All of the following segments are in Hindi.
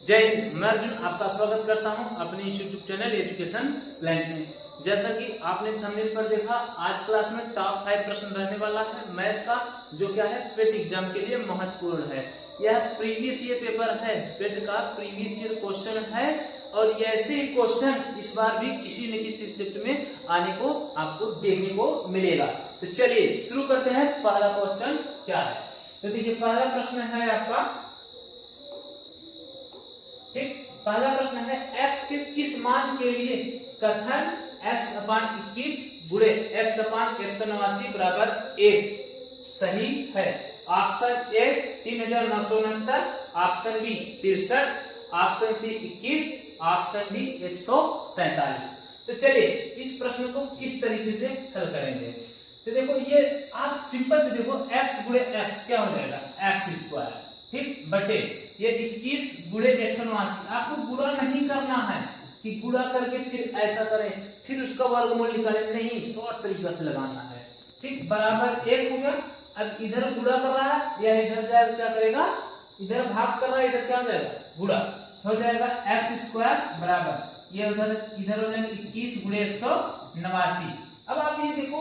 जय हिंद। मैं अर्जुन आपका स्वागत करता हूं अपने यूट्यूब चैनल एजुकेशन प्लान में। जैसा कि आपने थंबनेल पर देखा, आज क्लास में टॉप 5 प्रश्न रहने वाला है मैथ का, जो क्या है पेट एग्जाम के लिए महत्वपूर्ण है। यह प्रीवियस ईयर पेपर है, पेट का प्रीवियस ईयर क्वेश्चन है और ऐसे ही क्वेश्चन इस बार भी किसी न किसी शिफ्ट में आने को आपको देखने को मिलेगा। तो चलिए शुरू करते हैं। पहला क्वेश्चन क्या है, तो देखिए पहला प्रश्न है आपका, ठीक, पहला प्रश्न है x के किस मान के लिए कथन x/21 गुणे x/189 बराबर 1 सही है। Option A 3969, option B 63, option C 21, option D 147। तो चलिए इस प्रश्न को किस तरीके से हल करेंगे। तो देखो ये आप सिंपल से देखो, x गुणे x क्या हो जाएगा, x स्क्वायर, ठीक, बटे ये 21 गुणे 189। आपको गुणा नहीं करना है कि गुणा करके फिर ऐसा करें फिर उसका वर्गमूल निकालें, नहीं, शॉर्ट तरीका से लगाना है, ठीक, बराबर 1 हो गया। अब इधर गुणा कर रहा है या इधर जाएगा, क्या करेगा, इधर भाग कर रहा है, इधर क्या हो जाएगा, गुणा हो जाएगा। x स्क्वायर बराबर ये उधर इधर हो जाएगा 21 गुणे 189। अब आप ये देखो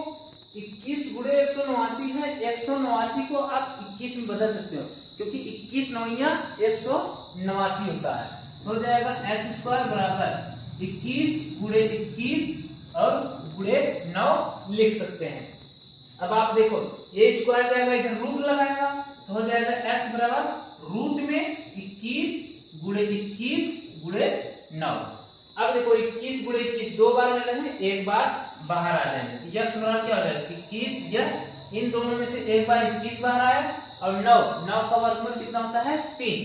21 गुणे 189 है, 189 को आप 21 में बदल सकते हो क्योंकि 21 नौइया 189 होता है। हो जाएगा x स्क्वायर बराबर 21 गुणे 21 और गुणे 9 लिख सकते हैं। अब आप देखो ये स्क्वायर जाएगा, इधर रूट लगाएगा तो हो जाएगा x बराबर रूट में 21 गुणे 21 गुणे 9। अब देखो 21 गुणे 21 दो बार में लेंगे, एक बार बाहर आ जाएंगे तो x बराबर क्या हो जाएगा 21, यह इन दोनों में से एक बार 21 बाहर आया और 9 का वर्गमूल कितना होता है 3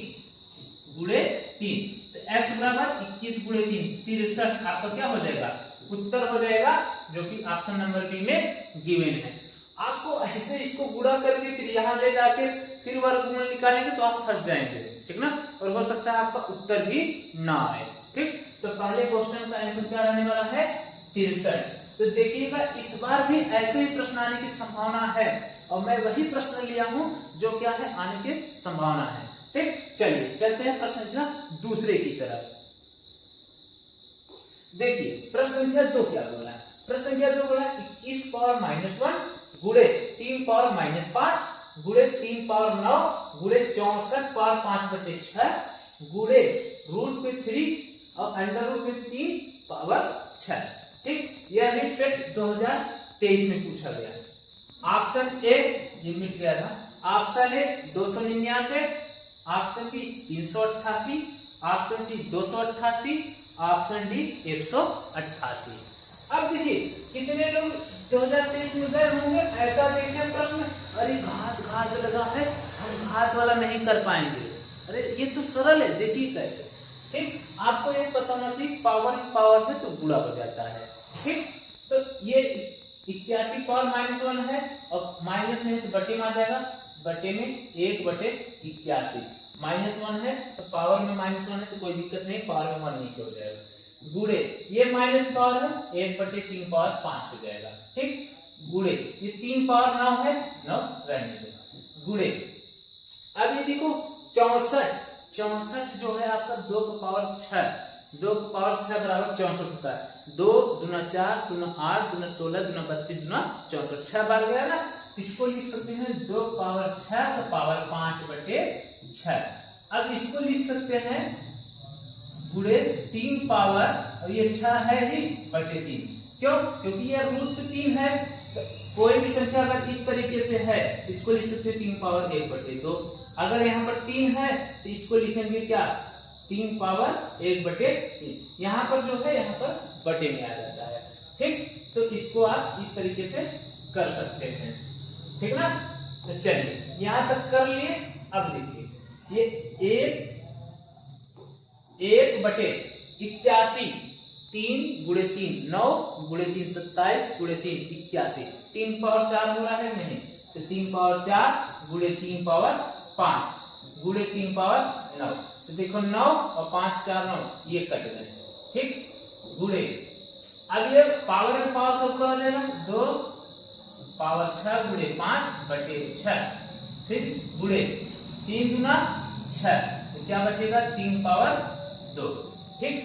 गुणे 3। तो x बराबर 21 गुणे 3 63 आपका क्या हो जाएगा, उत्तर हो जाएगा, जो कि ऑप्शन नंबर बी में गिवन है। आपको ऐसे इसको गुणा करके फिर यहाँ ले जाके फिर वर्गमूल निकालेंगे तो आप फंस जाएंगे, ठीक ना, और हो सकता है आपका उत्तर भी ना आए, ठीक। तो पहले क्वेश्चन का आंसर क्या रहने वाला है 63। तो देखिएगा इस बार भी ऐसे ही प्रश्न आने की संभावना है और मैं वही प्रश्न लिया हूं जो क्या है आने की संभावना है, ठीक। चलिए चलते हैं प्रश्न संख्या दूसरे की तरफ। देखिए प्रश्न संख्या 2 क्या बोला है, प्रश्न संख्या 2 बोला 21 पावर -1 गुणे 3 पावर -5 गुणे 3 पावर 9 गुणे 64 पावर 5/6 गुणे रूट पे 3 और अंडर रूट पे 3 पावर 6, ठीक। यह भी फेट 2023 में पूछा गया है। ऑप्शन ए ये मिट गया था, option A 299, option B 388, option C 288, option D 188। अब देखिए कितने लोग 2023 में गए होंगे, ऐसा देखिए प्रश्न, अरे घात लगा है, हम घात वाला नहीं कर पाएंगे, अरे ये तो सरल है, देखिए कैसे, ठीक। आपको ये पता होना चाहिए पावर है तो गुणा हो जाता है, ठीक। तो ये 81 पावर -1 है और माइनस में है तो बटे में आ जाएगा, बटे में 1/81 -1 है तो पावर में -1 है तो कोई दिक्कत नहीं, पावर में 1 नीचे हो जाएगा, गुणे ये माइनस पावर है 1/3 पावर 5 हो जाएगा, ठीक, गुणे ये 3 पावर 9 है, 9 रहने दो, गुणे अब ये देखो 64 जो है आपका 2 की पावर 6, 2 की पावर 6 बराबर 64 होता है। 2 दूना 4 दूना 8 दूना 16 दूना 32 दूना 64, 6 बार गया ना, इसको लिख सकते हैं 2 पावर 6 तो पावर 5/6। अब इसको लिख सकते हैं गुणे 3 पावर, और ये 6 है ही बटे 3, क्यों, क्योंकि ये रूट पे 3 है, तो कोई भी संख्या अगर इस तरीके से है इसको लिख सकते हैं 3 पावर 1/2। अगर यहाँ पर 3 है तो इसको लिखेंगे क्या 3 पावर 1/3, यहाँ पर जो है यहाँ पर बटे में आ जाता है, ठीक। तो इसको आप इस तरीके से कर सकते हैं, ठीक ना। तो चलिए यहां तक कर लिए। अब देखिए ये 1/81, 3 गुणे 3 9 गुणे 3 27 गुणे 3 81, 3 पावर 4 हो रहा है नहीं, तो 3 पावर 4 गुणे 3 पावर 5 गुणे 3 पावर 9, तो देखो 9 और 5 4 9 ये कट गए, ठीक, गुणे अब ये पावर में पावर का गुणा हो जाएगा, 2 पावर 6 गुणे 5/6, फिर गुणे 3 दूना 6, क्या बचेगा 3 पावर 2। ठीक,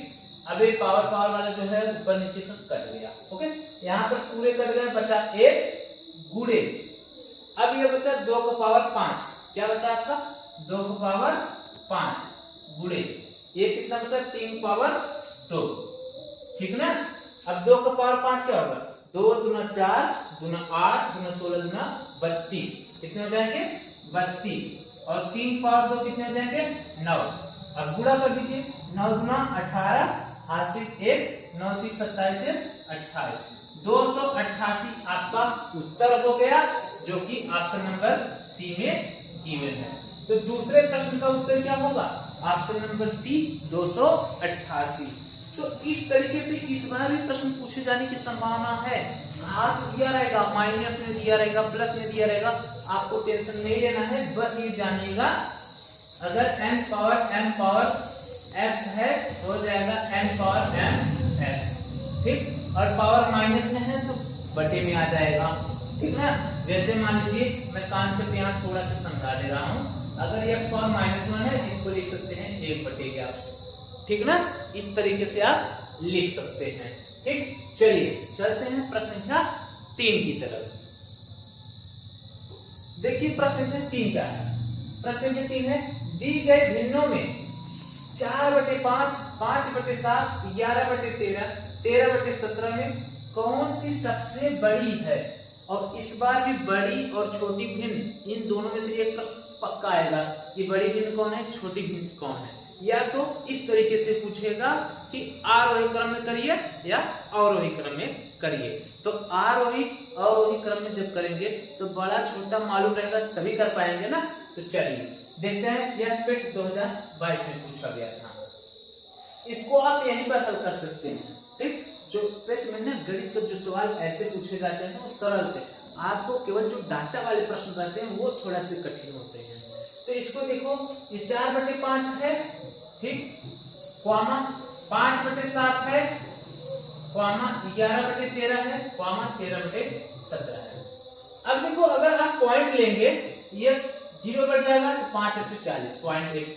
अब ये पावर पावर वाला जो है ऊपर नीचे का कट गया। ओके, यहाँ पर पूरे कट गए, बचा 1 गुणे, अब ये बचा 2 का पावर 5, क्या बचा आपका 2 का पावर 5 गुणे ये कितना बचा 3 पावर 2। ठीक ना, अब 2 का पावर 5 क्या होगा 2 दूना 4 दूना 8 दूना 16 दूना 32, कितने हो जाएंगे 32, और 3 पावर 2 कितने हो जाएंगे 9। अब गुणा कर दीजिए, 9 दूना 18, हासिल 1, 9 3 27 28, 288 आपका उत्तर हो गया, जो कि ऑप्शन नंबर सी में गिवन है। तो दूसरे प्रश्न का उत्तर क्या होगा ऑप्शन नंबर सी 288। तो इस तरीके से इस बार भी प्रश्न पूछे जाने की संभावना है। घात दिया रहेगा, माइनस में दिया रहेगा, प्लस में दिया रहेगा, आपको टेंशन नहीं लेना है, बस ये जानिएगा अगर n पावर x है हो जाएगा n पावर m x। ठीक, और पावर माइनस में है तो बटे में आ जाएगा। ठीक ना, जैसे मान लीजिए मैं कॉन्सेप्ट यहाँ थोड़ा सा समझा दे रहा हूँ, अगर x पावर -1 है इसको लिख सकते हैं 1/x। ठीक ना, इस तरीके से आप लिख सकते हैं। ठीक, चलिए चलते हैं प्रश्न संख्या 3 की तरफ। देखिए प्रश्न संख्या 3 क्या है। प्रश्न संख्या 3 है दी गए भिन्नों में 4/5, 5/7, 11/13, 13/17 में कौन सी सबसे बड़ी है। और इस बार भी बड़ी और छोटी भिन्न इन दोनों में से एक प्रश्न पक्का आएगा कि बड़ी भिन्न कौन है, छोटी भिन्न कौन है। या तो इस तरीके से पूछेगा कि आरोही क्रम में करिए या अवरोही क्रम में करिए। तो आरोही अवरोही क्रम में जब करेंगे तो बड़ा छोटा मालूम रहेगा तभी कर पाएंगे ना। तो चलिए देखते हैं, यह पेट 2022 में पूछा गया था, इसको आप यहीं पर हल कर सकते हैं। ठीक, जो पेट में ना गणित का जो सवाल ऐसे पूछे जाते हैं वो सरल थे, आपको केवल जो डाटा वाले प्रश्न रहते हैं वो थोड़ा से कठिन होते हैं। तो इसको देखो, ये 4/5 है, ठीक, क्वामा 5/7 है, क्वामा 11/13 है, क्वामा 13/17 है। अब देखो अगर आप पॉइंट लेंगे ये 0 बढ़ जाएगा तो 5 × 40 0.1।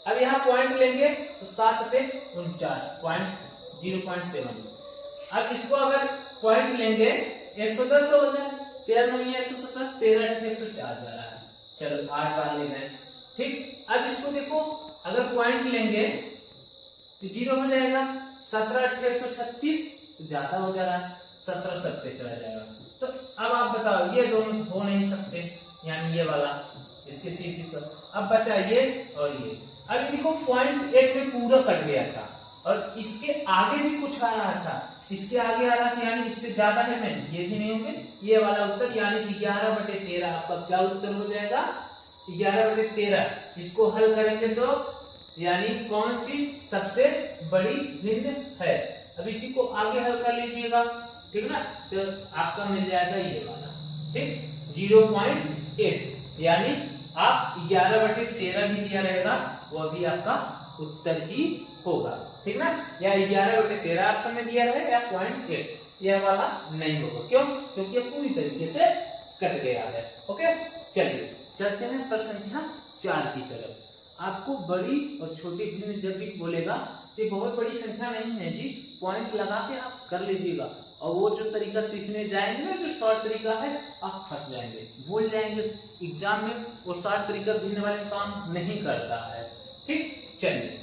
अब यहाँ पॉइंट लेंगे तो 7 × 49 0.7। अब इसको अगर पॉइंट लेंगे 110 हो जाए, 13 9 117, 13 8 104 जा रहा है। चलो 8 बार ले गए। ठीक, अब इसको देखो अगर पॉइंट लेंगे तो 0 हो जाएगा, 17 8 136 तो ज्यादा हो जा रहा है, 17 7 चला जाएगा। तो अब आप बताओ ये दोनों हो नहीं सकते, यानी ये वाला इसके सी पर। अब बचा ये और ये। अब ये देखो पॉइंट 8 में पूरा कट गया था और इसके आगे भी कुछ आ रहा था, इसके आगे आ रहा था, यानी इससे ज्यादा है नहीं, ये भी नहीं होंगे, ये वाला उत्तर यानी 11/13 आपका क्या उत्तर हो जाएगा 11/13। इसको हल करेंगे तो यानी कौन सी सबसे बड़ी भिन्न है। अब इसी को आगे हल कर लीजिएगा, ठीक ना, तो आपका मिल जाएगा ये वाला। ठीक, 0.8 यानी आप 11/13 भी दिया रहेगा वह भी आपका उत्तर ही होगा। ठीक ना, या 11/13 ऑप्शन में दिया रहे या 0.8, यह वाला नहीं होगा। क्यों? क्योंकि ये पूरी तरीके से कट गया है। ओके, चलिए चलते हैं प्रश्न संख्या 4 की तरफ। आपको बड़ी और छोटी भिन्न जब भी बोलेगा तो ये बहुत बड़ी संख्या नहीं है जी, पॉइंट लगा के आप कर लीजिएगा। और वो जो तरीका सीखने जाएंगे ना, जो शॉर्ट तरीका है, आप फंस जाएंगे, भूल जाएंगे। एग्जाम में वो शॉर्ट तरीका भिन्न वाले काम नहीं करता है। ठीक, चलिए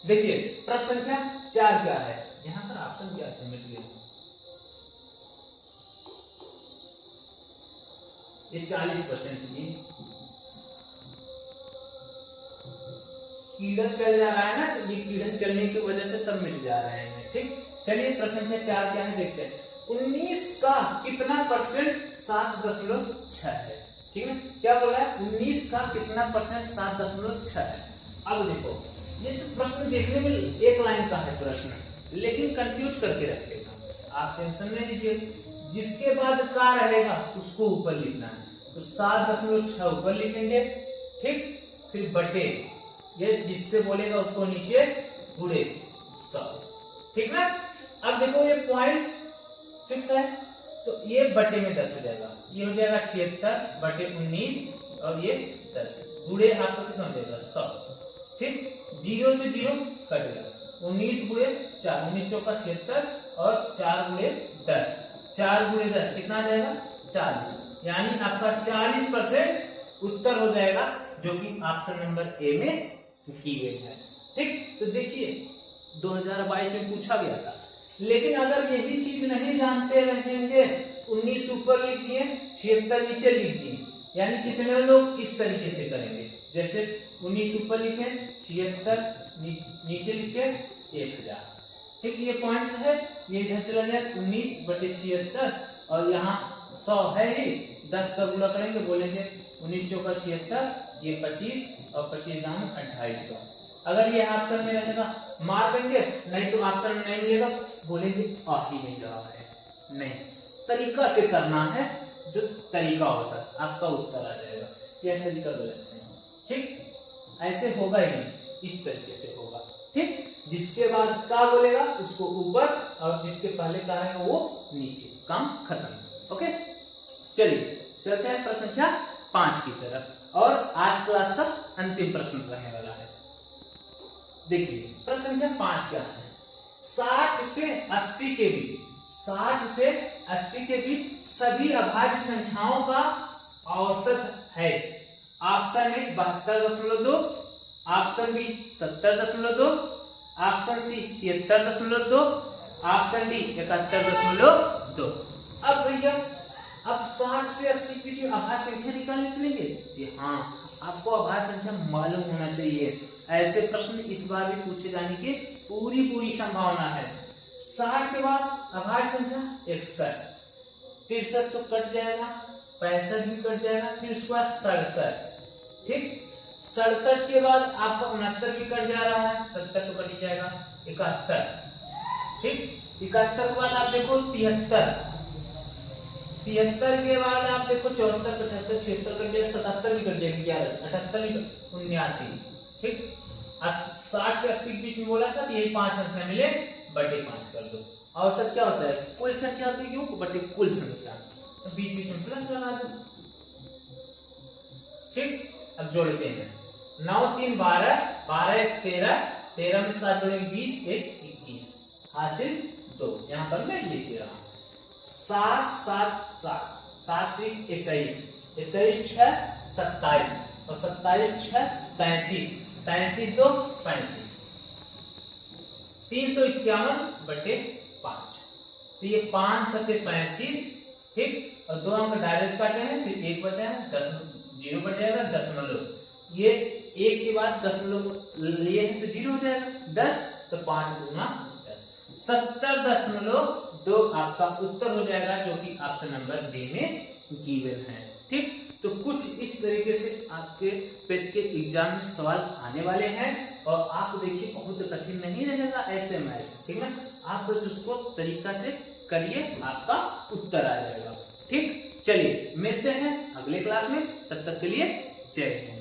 देखिए प्रश्न संख्या 4 क्या है। यहाँ पर ऑप्शन क्या है, मिल गया ये 40% की कीड़ा चल जा रहा है ना, तो ये कीड़ा चलने की वजह से सब मिट जा रहे हैं। ठीक, चलिए प्रश्न संख्या 4 क्या है देखते हैं। 19 का कितना % 7.6 है। ठीक है, क्या बोला है 19 का कितना % 7.6 है। अब देखो ये तो प्रश्न देखने में एक लाइन का है प्रश्न, लेकिन कंफ्यूज करके रखेगा। आप टेंशन नहीं लीजिए, जिसके बाद का रहेगा उसको ऊपर लिखना है। तो 7.6 ऊपर लिखेंगे, ठीक, फिर बटे ये जिससे बोलेगा उसको नीचे गुणे 100। ठीक ना, अब देखो ये 0.6 है तो ये बटे में 10 हो जाएगा, ये हो जाएगा 76/19 और ये 10। गुणे आपका कितना हो जाएगा 100। ठीक, 0 से 0 कटेगा, 19 गुणे 4, 19 चौका 76 और 4 गुणे 10, 4 गुणे 10 कितना आ जाएगा 40, यानी आपका 40% उत्तर हो जाएगा, जो कि ऑप्शन नंबर ए में की गई है। ठीक, तो देखिए 2022 में पूछा गया था, लेकिन अगर यही चीज नहीं जानते रहेंगे, 19 ऊपर लिख दिए 76 नीचे लिख दिए, यानी कितने लोग इस तरीके से करेंगे, जैसे 19 ऊपर लिखे 76 नीचे लिखे 1000। ठीक, ये पॉइंट है, ये इधर चला जाए 19/76 और यहाँ 100 है ही, 10 का गुणा करेंगे, बोलेंगे 19 चौका 76, ये 25 और 25 दाम 2800। अगर ये ऑप्शन में रहेगा मार देंगे, नहीं तो ऑप्शन में नहीं मिलेगा, बोलेंगे आ ही नहीं रहा है। नहीं, तरीका से करना है, जो तरीका होता है आपका उत्तर आ जाएगा। यह तरीका गलत है। ठीक, ऐसे होगा ही नहीं, इस तरीके से होगा। ठीक, जिसके बाद का बोलेगा उसको ऊपर और जिसके पहले का है वो नीचे, काम खत्म। ओके, चलिए चलते हैं प्रश्न संख्या 5 की तरफ, और आज क्लास का अंतिम प्रश्न रहने वाला है। देखिए प्रश्न संख्या 5 क्या है, 60 से 80 के बीच, 60 से 80 के बीच सभी अभाज्य संख्याओं का औसत है। Option A 72.2, option B 70.2, option C 73.2, option D 71.2। अब भैया अब 60 से 80 के बीच अभाज्य संख्या निकालने चलेंगे। जी हाँ, आपको अभाज्य संख्या मालूम होना चाहिए, ऐसे प्रश्न इस बार भी पूछे जाने की पूरी संभावना है। 60 के बाद अभाज्य संख्या 61, 63 तो कट जाएगा, 65 भी कट जाएगा, फिर उसके बाद 67। ठीक, 67 के बाद आपका 69 भी कट जा रहा है, 70 तो कट ही जाएगा, 71। ठीक, 71 के बाद आप देखो 73, 73 के बाद आप देखो 74, 75, 76 कट जाएगा, 77 भी कट जाएगा, 11, 78 भी, 79। ठीक, 60 से 80 के बीच में बोला था, तो यही 5 संख्या मिले, बटे 5 कर दो। औसत क्या होता है, कुल संख्या होती है, योग बटे कुल संख्या, तो बीच में प्लस लगा दो। ठीक, अब जोड़ते हैं, 9 3 12, 12 1 13, 13 में 7 जोड़ेंगे 20, 1 21, हासिल 2। यहाँ पर मैं लिख दे रहा हूँ 7 7 7, 7 3 21, 21 6 27 और 27 6 33, 33 2 35, 351 बटे 5, तो ये 5 7 35। ठीक, और 2 अंक डायरेक्ट काटे हैं, फिर 1 बचा है, 0 बच जाएगा, दशमलव, ये 1 के बाद दशमलव लिए हैं तो 0 हो जाएगा, 10 तो 5 गुना 10, 70.2 आपका उत्तर हो जाएगा, जो कि ऑप्शन नंबर डी में गिवन है। ठीक, तो कुछ इस तरीके से आपके पेट के एग्जाम में सवाल आने वाले हैं, और आप देखिए बहुत कठिन नहीं रहेगा ऐसे मैथ। ठीक है, आप बस उसको तरीका से करिए, आपका उत्तर आ जाएगा। ठीक, चलिए मिलते हैं अगले क्लास में, तब तक के लिए जय हिंद।